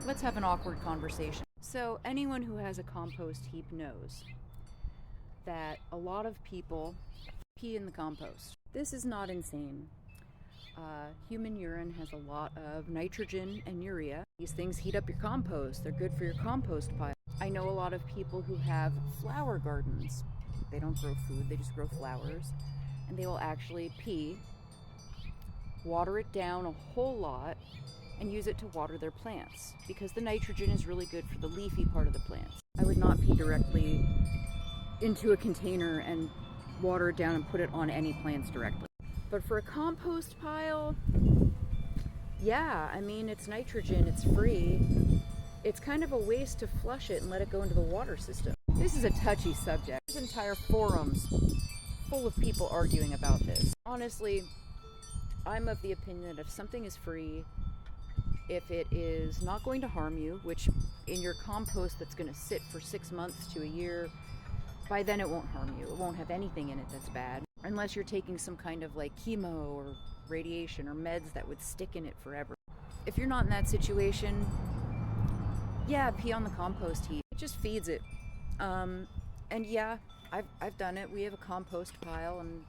let's have an awkward conversation. So anyone who has a compost heap knows that a lot of people pee in the compost. This is not insane. Human urine has a lot of nitrogen and urea. These things heat up your compost. They're good for your compost pile. I know a lot of people who have flower gardens. They don't grow food, they just grow flowers. And they will actually pee, water it down a whole lot, and use it to water their plants, because the nitrogen is really good for the leafy part of the plants. I would not pee directly into a container and water it down and put it on any plants directly. But for a compost pile, yeah, I mean, it's nitrogen, it's free. It's kind of a waste to flush it and let it go into the water system. This is a touchy subject. There's entire forums full of people arguing about this. Honestly, I'm of the opinion that if something is free, if it is not going to harm you, which in your compost that's going to sit for 6 months to a year, by then it won't harm you. It won't have anything in it that's bad, unless you're taking some kind of like chemo or radiation or meds that would stick in it forever. If you're not in that situation, yeah, pee on the compost heap. It just feeds it. And yeah, I've done it. We have a compost pile, and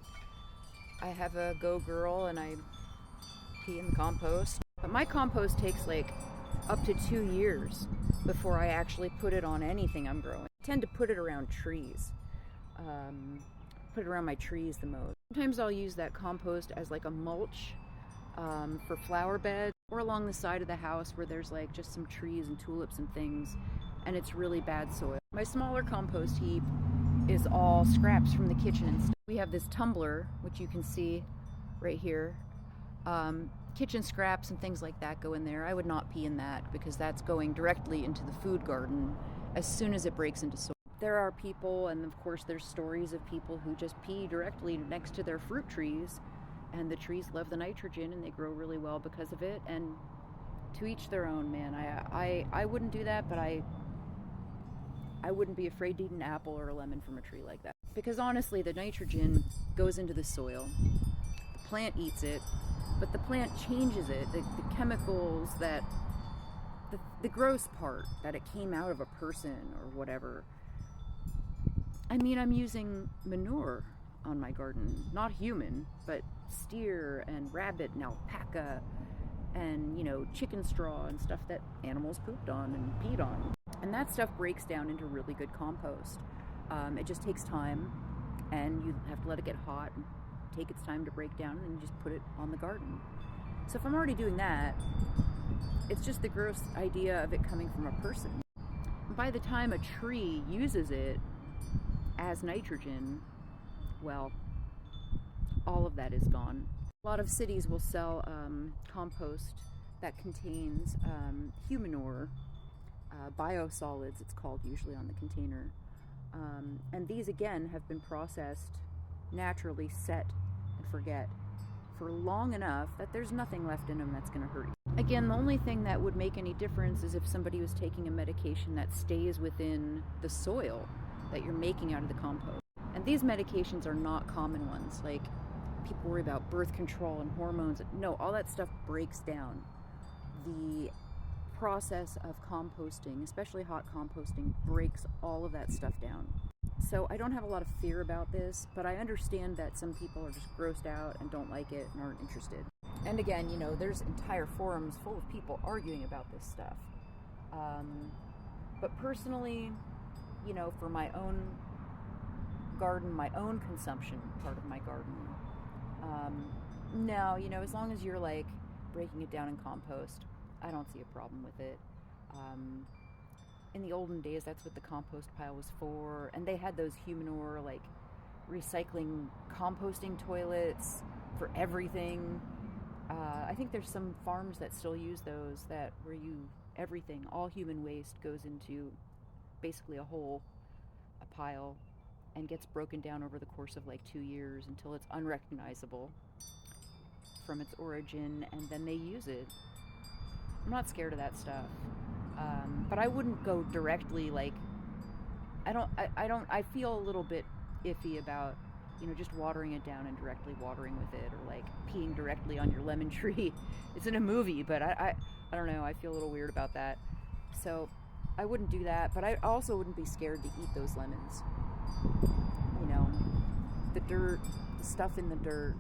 I have a Go Girl, and I pee in the compost. But my compost takes like up to 2 years before I actually put it on anything I'm growing. I tend to put it around trees. Put it around my trees the most. Sometimes I'll use that compost as like a mulch for flower beds, or along the side of the house where there's like just some trees and tulips and things, and it's really bad soil. My smaller compost heap is all scraps from the kitchen and stuff. We have this tumbler, which you can see right here. Kitchen scraps and things like that go in there. I would not pee in that, because that's going directly into the food garden as soon as it breaks into soil. There are people, and of course there's stories of people who just pee directly next to their fruit trees, and the trees love the nitrogen and they grow really well because of it. And to each their own, man. I wouldn't do that, but I wouldn't be afraid to eat an apple or a lemon from a tree like that. Because honestly, the nitrogen goes into the soil. The plant eats it, but the plant changes it. The chemicals that, the gross part, that it came out of a person or whatever. I mean, I'm using manure on my garden. Not human, but steer and rabbit and alpaca and, you know, chicken straw and stuff that animals pooped on and peed on. And that stuff breaks down into really good compost. It just takes time, and you have to let it get hot and take its time to break down, and then you just put it on the garden. So if I'm already doing that, it's just the gross idea of it coming from a person. And by the time a tree uses it as nitrogen, well, all of that is gone. A lot of cities will sell compost that contains humanure, biosolids it's called usually on the container. And these again have been processed naturally, set and forget for long enough that there's nothing left in them that's going to hurt you. Again, the only thing that would make any difference is if somebody was taking a medication that stays within the soil that you're making out of the compost. And these medications are not common ones. Like, people worry about birth control and hormones. No, all that stuff breaks down. The process of composting, especially hot composting, breaks all of that stuff down. So I don't have a lot of fear about this, but I understand that some people are just grossed out and don't like it and aren't interested. And again, you know, there's entire forums full of people arguing about this stuff. But personally, you know, for my own garden, my own consumption part of my garden, no, you know, as long as you're like breaking it down in compost, I don't see a problem with it. In the olden days, that's what the compost pile was for, and they had those humanure, like, recycling composting toilets for everything. I think there's some farms that still use those, that where everything, all human waste goes into basically a pile, and gets broken down over the course of like 2 years until it's unrecognizable from its origin, and then they use it. I'm not scared of that stuff. But I wouldn't go directly, like, I feel a little bit iffy about, you know, just watering it down and directly watering with it, or like peeing directly on your lemon tree. It's in a movie, but I don't know, I feel a little weird about that. So I wouldn't do that, but I also wouldn't be scared to eat those lemons. You know, the dirt, the stuff in the dirt,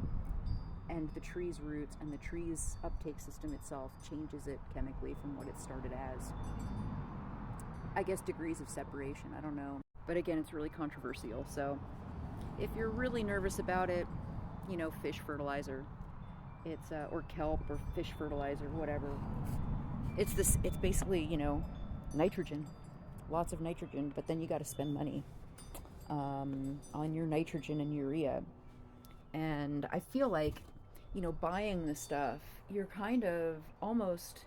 and the tree's roots and the tree's uptake system itself changes it chemically from what it started as. I guess degrees of separation, I don't know. But again, it's really controversial. So if you're really nervous about it, you know, fish fertilizer. It's or kelp or fish fertilizer, whatever. It's basically, you know, nitrogen, lots of nitrogen. But then you got to spend money on your nitrogen and urea. And I feel like, you know, buying this stuff, you're kind of almost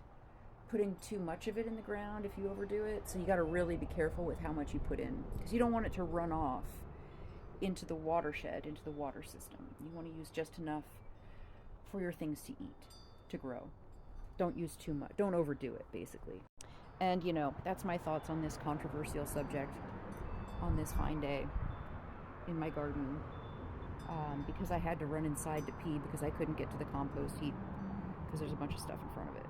putting too much of it in the ground if you overdo it. So you got to really be careful with how much you put in, because you don't want it to run off into the watershed, into the water system. You want to use just enough for your things to eat, to grow. Don't use too much. Don't overdo it, basically. And, you know, that's my thoughts on this controversial subject on this fine day in my garden. Because I had to run inside to pee because I couldn't get to the compost heap because there's a bunch of stuff in front of it.